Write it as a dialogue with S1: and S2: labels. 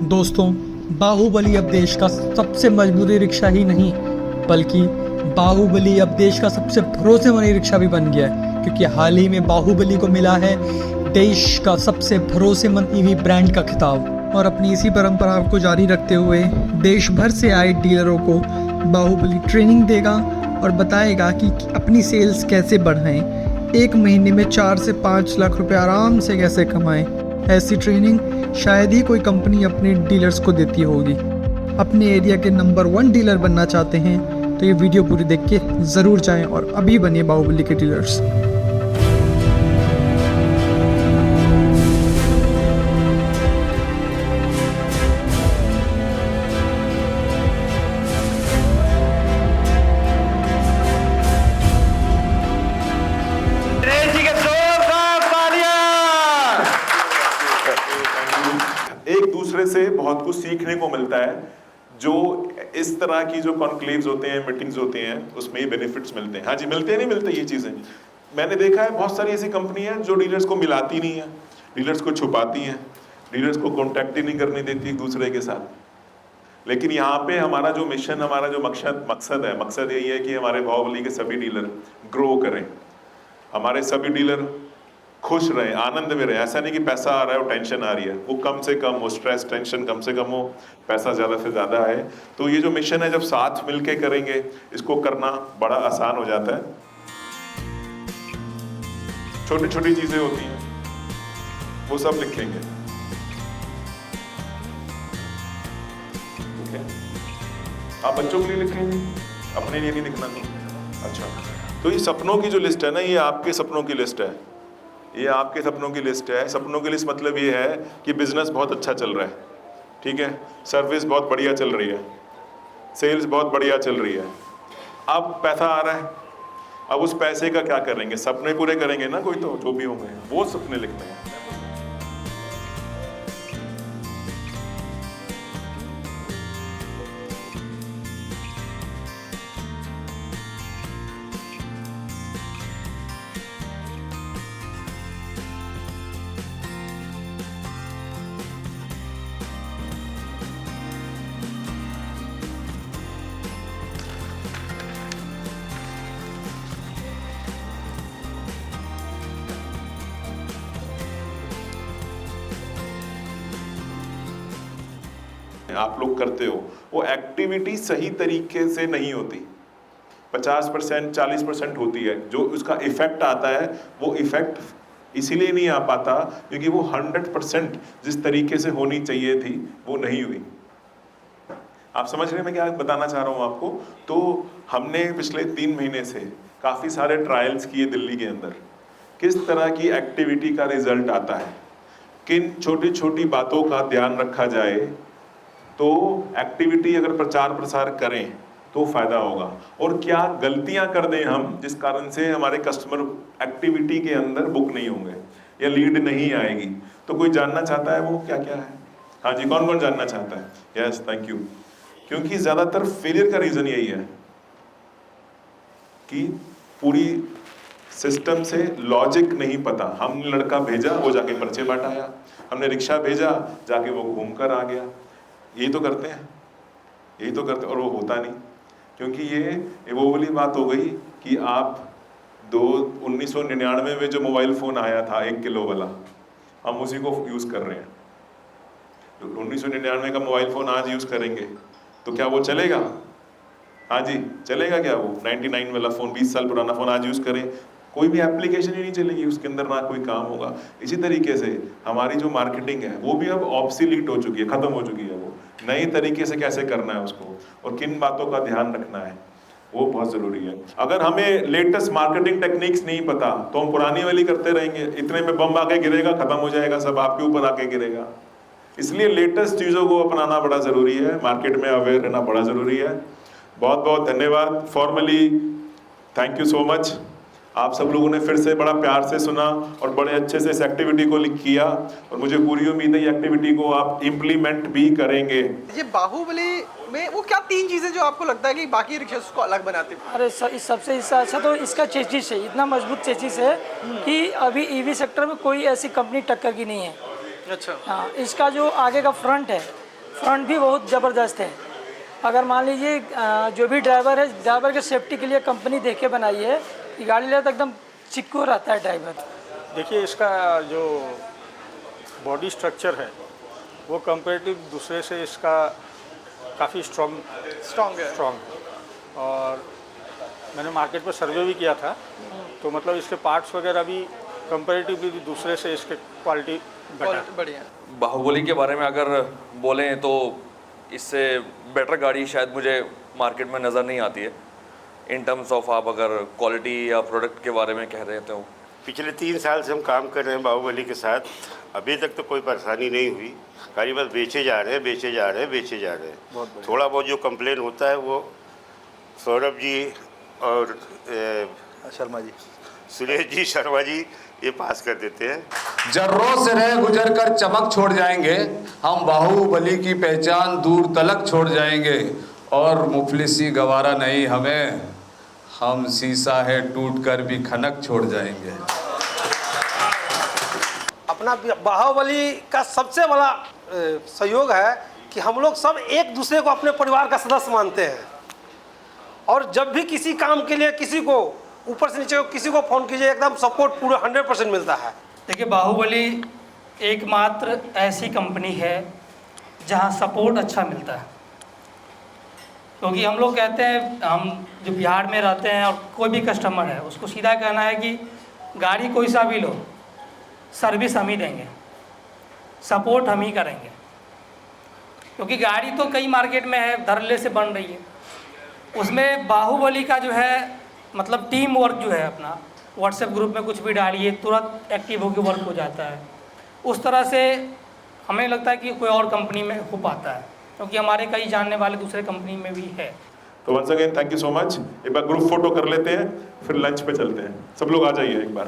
S1: दोस्तों, बाहुबली अब देश का सबसे मजबूत रिक्शा ही नहीं, बल्कि बाहुबली अब देश का सबसे भरोसेमंद रिक्शा भी बन गया है, क्योंकि हाल ही में बाहुबली को मिला है देश का सबसे भरोसेमंद ईवी ब्रांड का खिताब। और अपनी इसी परंपरा को जारी रखते हुए देश भर से आए डीलरों को बाहुबली ट्रेनिंग देगा और बताएगा कि अपनी सेल्स कैसे बढ़ाएं, एक महीने में 4 से 5 लाख रुपए आराम से कैसे कमाएं। ऐसी ट्रेनिंग शायद ही कोई कंपनी अपने डीलर्स को देती होगी। अपने एरिया के नंबर 1 डीलर बनना चाहते हैं तो ये वीडियो पूरी देख के ज़रूर जाएं और अभी बनिए बाहुबली के डीलर्स।
S2: एक दूसरे से बहुत कुछ सीखने को मिलता है। जो इस तरह की जो कॉन्क्लेव्स होते हैं, मीटिंग्स होते हैं, उसमें ये बेनिफिट्स मिलते हैं। हाँ जी, मिलते हैं, नहीं मिलते ये चीज़ें। मैंने देखा है बहुत सारी ऐसी कंपनी है जो डीलर्स को मिलाती नहीं है, डीलर्स को छुपाती हैं, डीलर्स को कॉन्टैक्ट ही नहीं करने देती एक दूसरे के साथ। लेकिन यहाँ पे हमारा जो मिशन, हमारा जो मकसद यही है कि हमारे बाहुबली के सभी डीलर ग्रो करें, हमारे सभी डीलर खुश रहे, आनंद में रहे। ऐसा नहीं कि पैसा आ रहा है और टेंशन आ रही है, वो कम से कम हो, स्ट्रेस टेंशन कम से कम हो, पैसा ज़्यादा से ज़्यादा है। तो ये जो मिशन है, जब साथ मिलके करेंगे, इसको करना बड़ा आसान हो जाता है। छोटी छोटी चीज़ें होती हैं, वो सब लिखेंगे, ठीक है? आप बच्चों के लिए लिखेंगे, अपने लिए नहीं लिखना। तो अच्छा, तो ये सपनों की जो लिस्ट है ना, ये आपके सपनों की लिस्ट है, ये आपके सपनों की लिस्ट है। सपनों की लिस्ट मतलब ये है कि बिजनेस बहुत अच्छा चल रहा है, ठीक है, सर्विस बहुत बढ़िया चल रही है, सेल्स बहुत बढ़िया चल रही है, अब पैसा आ रहा है, अब उस पैसे का क्या करेंगे? सपने पूरे करेंगे ना, कोई तो जो भी होंगे वो सपने लिखने हैं। आप लोग करते हो, वो एक्टिविटी सही तरीके से नहीं होती। 50% 40% होती है। जो उसका इफेक्ट आता है, वो इफेक्ट इसीलिए नहीं आ पाता क्योंकि वो 100% जिस तरीके से होनी चाहिए थी वो नहीं हुई। आप समझ रहे हैं मैं क्या बताना चाह रहा हूँ आपको? तो हमने पिछले 3 महीने से काफ़ी सारे ट्रायल्स किए दिल्ली के अंदर, किस तरह की एक्टिविटी का रिजल्ट आता है, किन छोटी छोटी बातों का ध्यान रखा जाए तो एक्टिविटी अगर प्रचार प्रसार करें तो फायदा होगा, और क्या गलतियां कर दें हम जिस कारण से हमारे कस्टमर एक्टिविटी के अंदर बुक नहीं होंगे या लीड नहीं आएगी। तो कोई जानना चाहता है वो क्या क्या है? हाँ जी, कौन कौन जानना चाहता है? Yes, thank you. क्योंकि ज्यादातर फेलियर का रीजन यही है कि पूरी सिस्टम से लॉजिक नहीं पता। हमने लड़का भेजा, वो जाके पर्चे बांटाया, हमने रिक्शा भेजा, जाके वो घूम कर आ गया। यही तो करते हैं, यही तो करते हैं, और वो होता नहीं। क्योंकि ये वो वाली बात हो गई कि आप 1999 में जो मोबाइल फ़ोन आया था 1 किलो वाला, हम उसी को यूज़ कर रहे हैं। 1999 का मोबाइल फ़ोन आज यूज़ करेंगे तो क्या वो चलेगा? हाँ जी, चलेगा क्या वो 99 वाला फ़ोन, 20 साल पुराना फ़ोन आज यूज़ करें, कोई भी एप्लीकेशन ही नहीं चलेगी, उसके अंदर ना कोई काम होगा। इसी तरीके से हमारी जो मार्केटिंग है वो भी अब ऑब्सोलीट हो चुकी है, ख़त्म हो चुकी है। वो नई तरीके से कैसे करना है उसको और किन बातों का ध्यान रखना है, वो बहुत ज़रूरी है। अगर हमें लेटेस्ट मार्केटिंग टेक्निक्स नहीं पता तो हम पुरानी वाली करते रहेंगे, इतने में बम आके गिरेगा, ख़त्म हो जाएगा, सब आपके ऊपर आके गिरेगा। इसलिए लेटेस्ट चीज़ों को अपनाना बड़ा ज़रूरी है, मार्केट में अवेयर रहना बड़ा ज़रूरी है। बहुत बहुत धन्यवाद। Formally thank you so much. आप सब लोगों ने फिर से बड़ा प्यार से सुना और बड़े अच्छे से इस एक्टिविटी को किया, और मुझे पूरी उम्मीद है ये एक्टिविटी को आप इम्प्लीमेंट भी करेंगे।
S3: ये बाहुबली में वो क्या 3 चीजें जो आपको लगता है कि बाकी रिक्शा को अलग बनाते हैं?
S4: अरे इस सबसे अच्छा तो इसका चेसिस है, इतना मजबूत चेसिस है कि अभी ईवी सेक्टर में कोई ऐसी कंपनी टक्कर की नहीं है।
S3: अच्छा।
S4: हाँ, इसका जो आगे का फ्रंट है फ्रंट भी बहुत ज़बरदस्त है। अगर मान लीजिए जो भी ड्राइवर है, ड्राइवर के सेफ्टी के लिए कंपनी देख के बनाई है कि गाड़ी ले तो एकदम सिक्योर रहता है ड्राइवर।
S5: देखिए, इसका जो बॉडी स्ट्रक्चर है वो कंपेरेटिव दूसरे से इसका काफ़ी
S3: स्ट्रॉन्ग है।
S5: स्ट्रॉन्ग। और मैंने मार्केट में सर्वे भी किया था, तो मतलब इसके पार्ट्स वगैरह भी कंपेरेटिवली दूसरे से इसके क्वालिटी बेटर है।
S3: बढ़िया।
S6: बाहुबली के बारे में अगर बोलें तो इससे बेटर गाड़ी शायद मुझे मार्केट में नज़र नहीं आती है इन टर्म्स ऑफ, आप अगर क्वालिटी या प्रोडक्ट के बारे में कह रहे हो।
S7: पिछले 3 साल से हम काम कर रहे हैं बाहुबली के साथ, अभी तक तो कोई परेशानी नहीं हुई। गाड़ी बस बेचे जा रहे हैं, बेचे जा रहे हैं, बेचे जा रहे हैं। थोड़ा बहुत जो कंप्लेन होता है वो सौरभ जी और
S8: शर्मा जी,
S7: सुरेश जी, शर्मा जी ये पास कर देते हैं।
S9: जर्रों से रह गुजर कर चमक छोड़ जाएंगे, हम बाहुबली की पहचान दूर तलक छोड़ जाएंगे। और मुफलिसी गवारा नहीं हमें, हम शीशा है टूट कर भी खनक छोड़ जाएंगे।
S8: अपना बाहुबली का सबसे बड़ा सहयोग है कि हम लोग सब एक दूसरे को अपने परिवार का सदस्य मानते हैं। और जब भी किसी काम के लिए किसी को ऊपर से नीचे किसी को फ़ोन कीजिए, एकदम सपोर्ट पूरा 100% मिलता है।
S4: देखिए, बाहुबली एकमात्र ऐसी कंपनी है जहां सपोर्ट अच्छा मिलता है। क्योंकि हम लोग कहते हैं, हम जो बिहार में रहते हैं और कोई भी कस्टमर है उसको सीधा कहना है कि गाड़ी कोई सा भी लो, सर्विस हम ही देंगे, सपोर्ट हम ही करेंगे। क्योंकि गाड़ी तो कई मार्केट में है, धड़ल्ले से बन रही है, उसमें बाहुबली का जो है मतलब टीम वर्क जो है अपना, व्हाट्सएप ग्रुप में कुछ भी डालिए तुरंत एक्टिव होकर वर्क हो जाता है। उस तरह से हमें लगता है कि कोई और कंपनी में हो पाता है, क्योंकि हमारे कई जानने वाले दूसरे कंपनी में भी है।
S2: तो once again thank you so much. एक बार ग्रुप फोटो कर लेते हैं, फिर लंच पे चलते हैं। सब लोग आ जाइए एक बार।